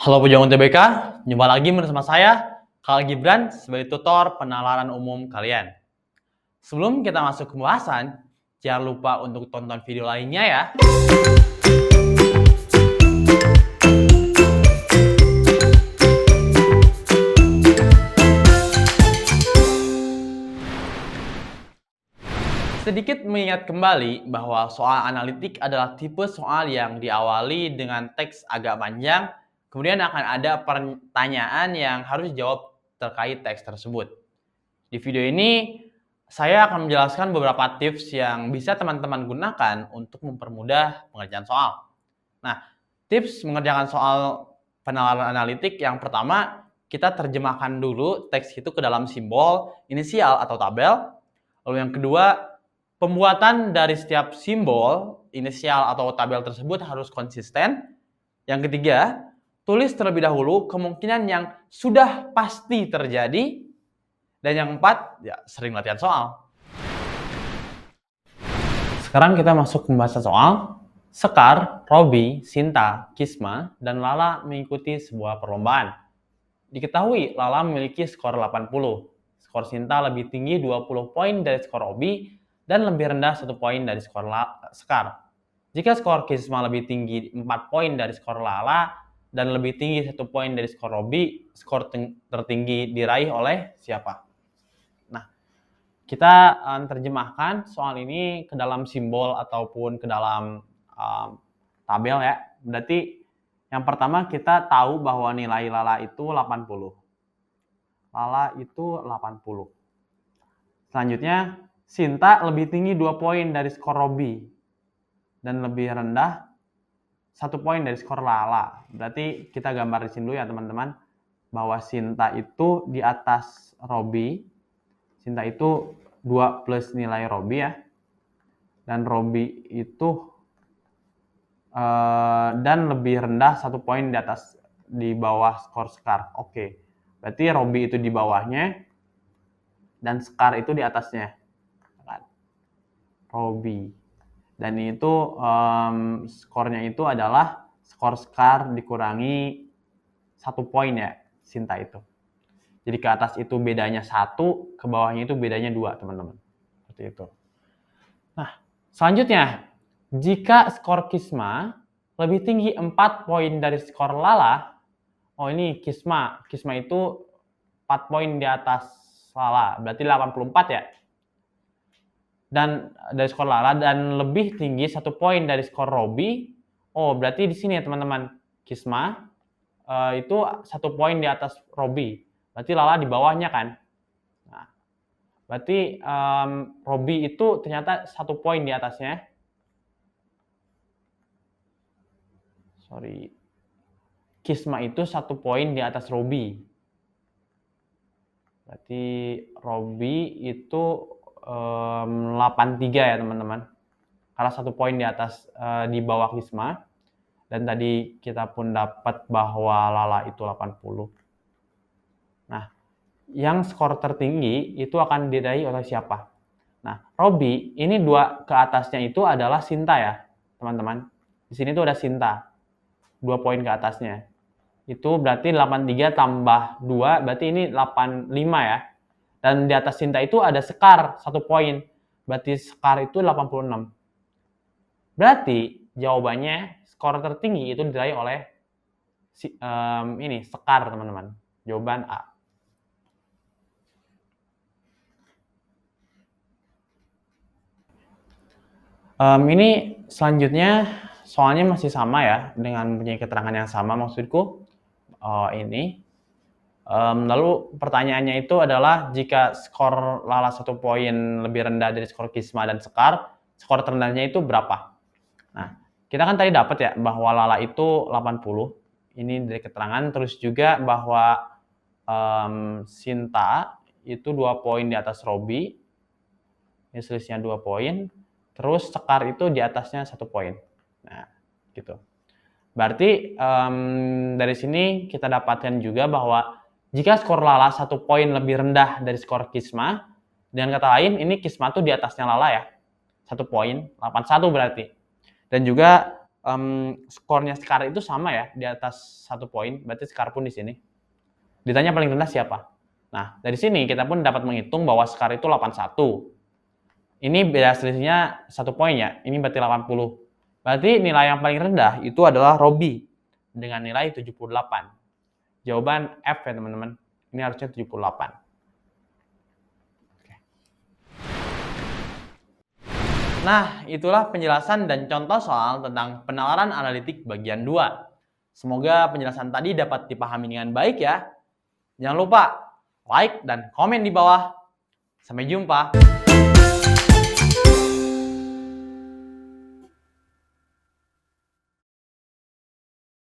Halo pejuang UTBK, jumpa lagi bersama saya, Kal Gibran, sebagai tutor penalaran umum kalian. Sebelum kita masuk ke pembahasan, jangan lupa untuk tonton video lainnya ya. Sedikit mengingat kembali bahwa soal analitik adalah tipe soal yang diawali dengan teks agak panjang, kemudian akan ada pertanyaan yang harus dijawab terkait teks tersebut. Di video ini, saya akan menjelaskan beberapa tips yang bisa teman-teman gunakan untuk mempermudah pengerjaan soal. Nah, tips mengerjakan soal penalaran analitik yang pertama, kita terjemahkan dulu teks itu ke dalam simbol, inisial, atau tabel. Lalu yang kedua, pembuatan dari setiap simbol, inisial, atau tabel tersebut harus konsisten. Yang ketiga, tulis terlebih dahulu kemungkinan yang sudah pasti terjadi. Dan yang keempat, ya sering latihan soal. Sekarang kita masuk ke pembahasan soal. Sekar, Robi, Sinta, Kisma, dan Lala mengikuti sebuah perlombaan. Diketahui Lala memiliki skor 80. Skor Sinta lebih tinggi 20 poin dari skor Robi dan lebih rendah 1 poin dari skor Sekar. Jika skor Kisma lebih tinggi 4 poin dari skor Lala dan lebih tinggi 1 poin dari skor Robi, skor tertinggi diraih oleh siapa? Kita terjemahkan soal ini ke dalam simbol ataupun ke dalam tabel ya. Berarti yang pertama kita tahu bahwa nilai Lala itu 80. Lala itu 80. Selanjutnya, Sinta lebih tinggi 2 poin dari skor Robi dan lebih rendah 1 poin dari skor Lala. Berarti kita gambar di sini dulu ya teman-teman, bahwa Sinta itu di atas Robi. Sinta itu 2 plus nilai Robi ya. Dan Robi itu dan lebih rendah 1 poin di bawah skor Sekar. Oke. Berarti Robi itu di bawahnya dan Sekar itu di atasnya. Robi. Dan itu skornya itu adalah skor Sekar dikurangi 1 poin ya, Sinta itu. Jadi ke atas itu bedanya 1, ke bawahnya itu bedanya 2, teman-teman. Seperti itu. Nah, selanjutnya, jika skor Kisma lebih tinggi 4 poin dari skor Lala, oh ini Kisma itu 4 poin di atas Lala, berarti 84 ya. Dan dari skor Lala dan lebih tinggi 1 poin dari skor Robi, oh berarti di sini ya teman-teman, Kisma itu 1 poin di atas Robi. Berarti Lala di bawahnya kan. Nah, berarti Robi itu ternyata 1 poin di atasnya. Kisma itu 1 poin di atas Robi. Berarti Robi itu 83 ya teman-teman. Karena 1 poin di atas di bawah Kisma. Dan tadi kita pun dapat bahwa Lala itu 80. Nah, yang skor tertinggi itu akan diraih oleh siapa? Nah, Robi ini 2 ke atasnya itu adalah Sinta ya, teman-teman. Di sini tuh ada Sinta. 2 poin ke atasnya. Itu berarti 83 tambah 2, berarti ini 85 ya. Dan di atas Sinta itu ada Sekar 1 poin. Berarti Sekar itu 86. Berarti jawabannya skor tertinggi itu diraih oleh Sekar, teman-teman. Jawaban A. Ini selanjutnya soalnya masih sama ya, dengan punya keterangan yang sama maksudku. Ini. Lalu pertanyaannya itu adalah jika skor Lala 1 poin lebih rendah dari skor Kisma dan Sekar, skor terendahnya itu berapa? Nah, kita kan tadi dapat ya bahwa Lala itu 80. Ini dari keterangan, terus juga bahwa Sinta itu 2 poin di atas Robi. Ini selisihnya 2 poin. Terus Sekar itu di atasnya 1 poin. Nah, gitu. Berarti dari sini kita dapatkan juga bahwa jika skor Lala 1 poin lebih rendah dari skor Kisma, dengan kata lain ini Kisma tuh di atasnya Lala ya. 1 poin, 81 berarti. Dan juga skornya Sekar itu sama ya, di atas 1 poin, berarti Sekar pun di sini. Ditanya paling rendah siapa? Nah, dari sini kita pun dapat menghitung bahwa Sekar itu 81. Ini beda selisihnya 1 poin ya, ini berarti 80. Berarti nilai yang paling rendah itu adalah Robi dengan nilai 78. Jawaban F ya teman-teman. Ini harusnya 78. Nah, itulah penjelasan dan contoh soal tentang penalaran analitik bagian 2. Semoga penjelasan tadi dapat dipahami dengan baik ya. Jangan lupa like dan komen di bawah. Sampai jumpa.